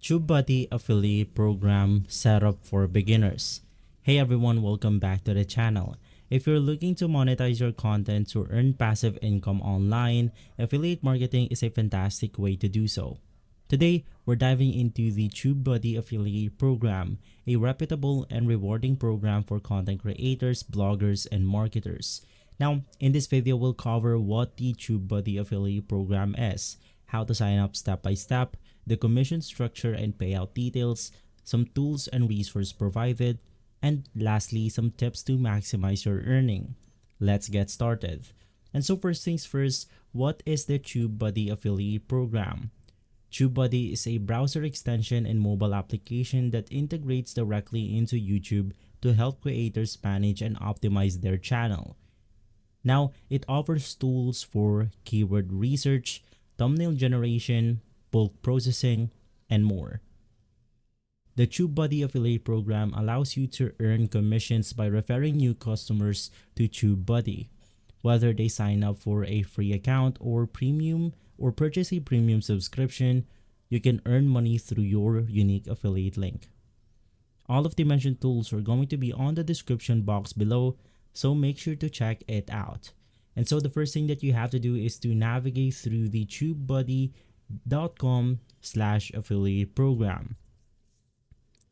TubeBuddy affiliate program setup for beginners. Hey everyone, welcome back to the channel. If you're looking to monetize your content to earn passive income online, affiliate marketing is a fantastic way to do so. Today, we're diving into the TubeBuddy affiliate program, a reputable and rewarding program for content creators, bloggers, and marketers. Now, in this video, we'll cover what the TubeBuddy affiliate program is, how to sign up step by step, the commission structure and payout details, some tools and resources provided, and lastly, some tips to maximize your earning. Let's get started. And so first things first, what is the TubeBuddy affiliate program? TubeBuddy is a browser extension and mobile application that integrates directly into YouTube to help creators manage and optimize their channel. Now, it offers tools for keyword research, thumbnail generation, bulk processing, and more. The TubeBuddy affiliate program allows you to earn commissions by referring new customers to TubeBuddy. Whether they sign up for a free account or premium or purchase a premium subscription, you can earn money through your unique affiliate link. All of the mentioned tools are going to be on the description box below, so make sure to check it out. And so the first thing that you have to do is to navigate through the tubebuddy.com/affiliate program.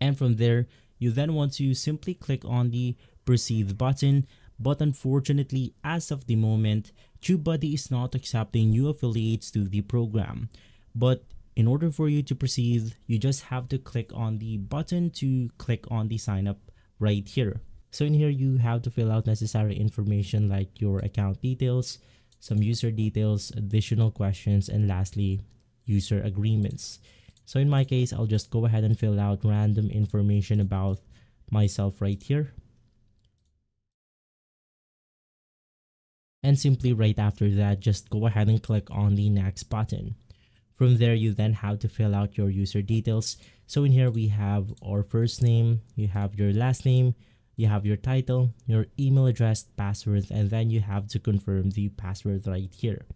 And from there, you then want to simply click on the proceed button. But unfortunately, as of the moment, TubeBuddy is not accepting new affiliates to the program. But in order for you to proceed, you just have to click on the button to click on the sign up right here. So in here, you have to fill out necessary information like your account details, some user details, additional questions, and lastly, user agreements. So in my case, I'll just go ahead and fill out random information about myself right here. And simply right after that, just go ahead and click on the next button. From there, you then have to fill out your user details. So in here, we have our first name, you have your last name, you have your title, your email address, password, and then you have to confirm the password right here.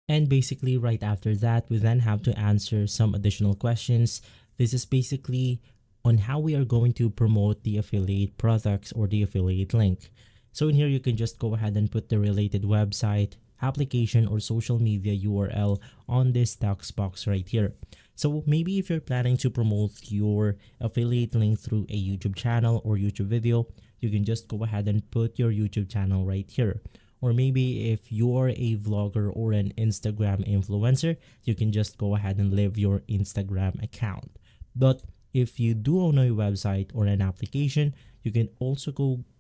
And basically right after that, we then have to answer some additional questions. This is basically on how we are going to promote the affiliate products or the affiliate link. So in here, you can just go ahead and put the related website, application, or social media URL on this text box right here. So maybe if you're planning to promote your affiliate link through a YouTube channel or YouTube video, you can just go ahead and put your YouTube channel right here. Or maybe if you're a vlogger or an Instagram influencer, you can just go ahead and leave your Instagram account. But if you do own a website or an application, you can also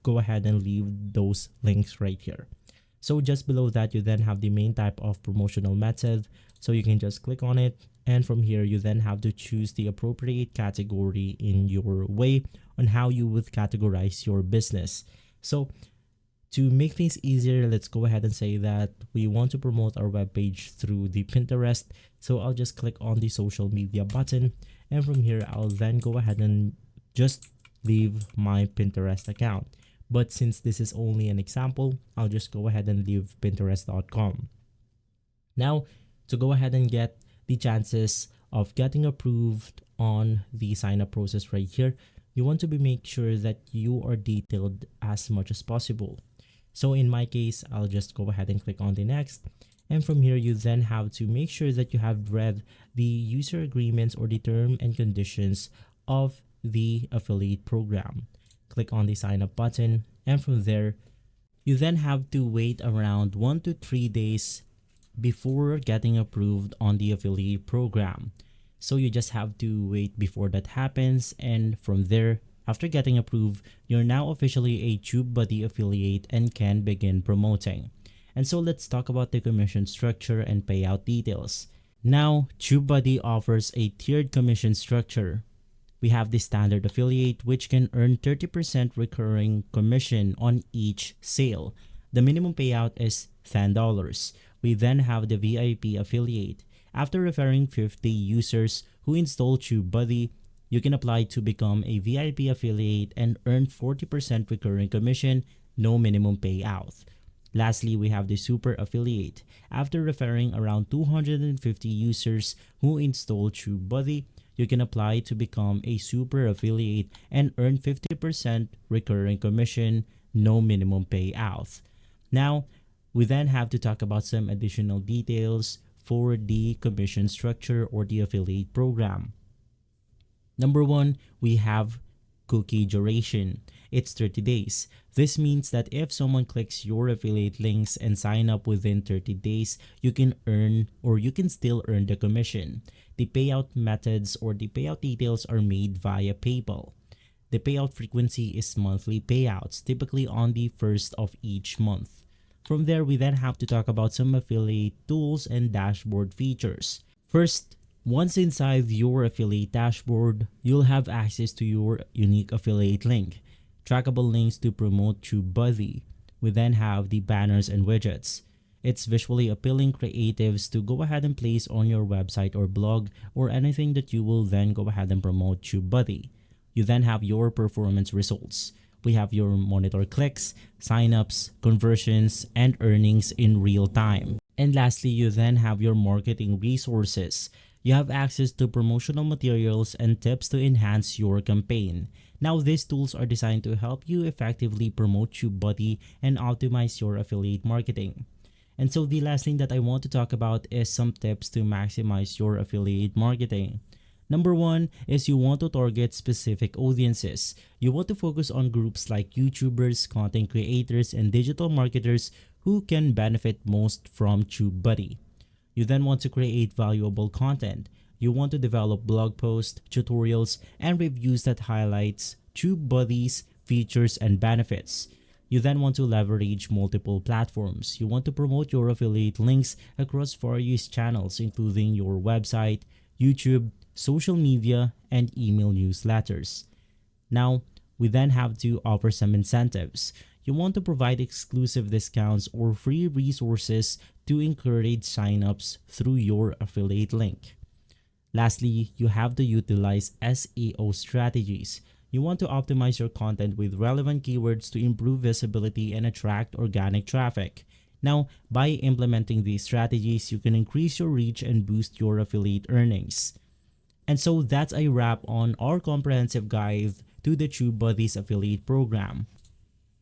go ahead and leave those links right here. So just below that, you then have the main type of promotional method. So you can just click on it. And from here, you then have to choose the appropriate category in your way on how you would categorize your business. So to make things easier, let's go ahead and say that we want to promote our webpage through the Pinterest. So I'll just click on the social media button. And from here, I'll then go ahead and just leave my Pinterest account. But since this is only an example, I'll just go ahead and leave pinterest.com. Now, to go ahead and get the chances of getting approved on the sign up process right here, you want to make sure that you are detailed as much as possible. So in my case, I'll just go ahead and click on the next. And from here, you then have to make sure that you have read the user agreements or the term and conditions of the affiliate program. Click on the sign up button. And from there, you then have to wait around 1 to 3 days before getting approved on the affiliate program. So you just have to wait before that happens. And from there, after getting approved, you're now officially a TubeBuddy affiliate and can begin promoting. And so let's talk about the commission structure and payout details. Now, TubeBuddy offers a tiered commission structure. We have the standard affiliate, which can earn 30% recurring commission on each sale. The minimum payout is $10. We then have the VIP affiliate. After referring 50 users who install TubeBuddy, you can apply to become a VIP affiliate and earn 40% recurring commission, no minimum payout. Lastly, we have the super affiliate. After referring around 250 users who install TubeBuddy, you can apply to become a super affiliate and earn 50% recurring commission, no minimum payout. Now, we then have to talk about some additional details for the commission structure or the affiliate program. Number one, we have cookie duration. It's 30 days. This means that if someone clicks your affiliate links and sign up within 30 days, you can earn or you can still earn the commission. The payout methods or the payout details are made via PayPal. The payout frequency is monthly payouts, typically on the first of each month. From there, we then have to talk about some affiliate tools and dashboard features. First, once inside your affiliate dashboard, you'll have access to your unique affiliate link, trackable links to promote TubeBuddy. We then have the banners and widgets. It's visually appealing creatives to go ahead and place on your website or blog or anything that you will then go ahead and promote TubeBuddy. You then have your performance results. We have your monitor clicks, signups, conversions, and earnings in real time. And lastly, you then have your marketing resources. You have access to promotional materials and tips to enhance your campaign. Now, these tools are designed to help you effectively promote TubeBuddy and optimize your affiliate marketing. And so the last thing that I want to talk about is some tips to maximize your affiliate marketing. Number one is you want to target specific audiences. You want to focus on groups like YouTubers, content creators, and digital marketers who can benefit most from TubeBuddy. You then want to create valuable content. You want to develop blog posts, tutorials, and reviews that highlights TubeBuddy's features and benefits. You then want to leverage multiple platforms. You want to promote your affiliate links across various channels, including your website, YouTube, social media, and email newsletters. Now, we then have to offer some incentives. You want to provide exclusive discounts or free resources to encourage signups through your affiliate link. Lastly, you have to utilize SEO strategies. You want to optimize your content with relevant keywords to improve visibility and attract organic traffic. Now, by implementing these strategies, you can increase your reach and boost your affiliate earnings. And so that's a wrap on our comprehensive guide to the TubeBuddy's affiliate program.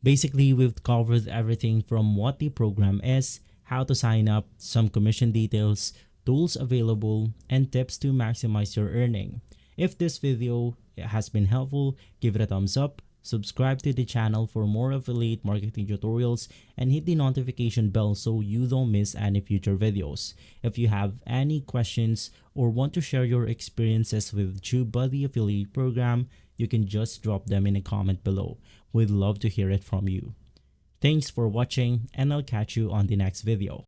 Basically, we've covered everything from what the program is, how to sign up, some commission details, tools available, and tips to maximize your earning. If this video has been helpful, give it a thumbs up, subscribe to the channel for more affiliate marketing tutorials, and hit the notification bell so you don't miss any future videos. If you have any questions or want to share your experiences with TubeBuddy affiliate program, you can just drop them in a comment below. We'd love to hear it from you. Thanks for watching, and I'll catch you on the next video.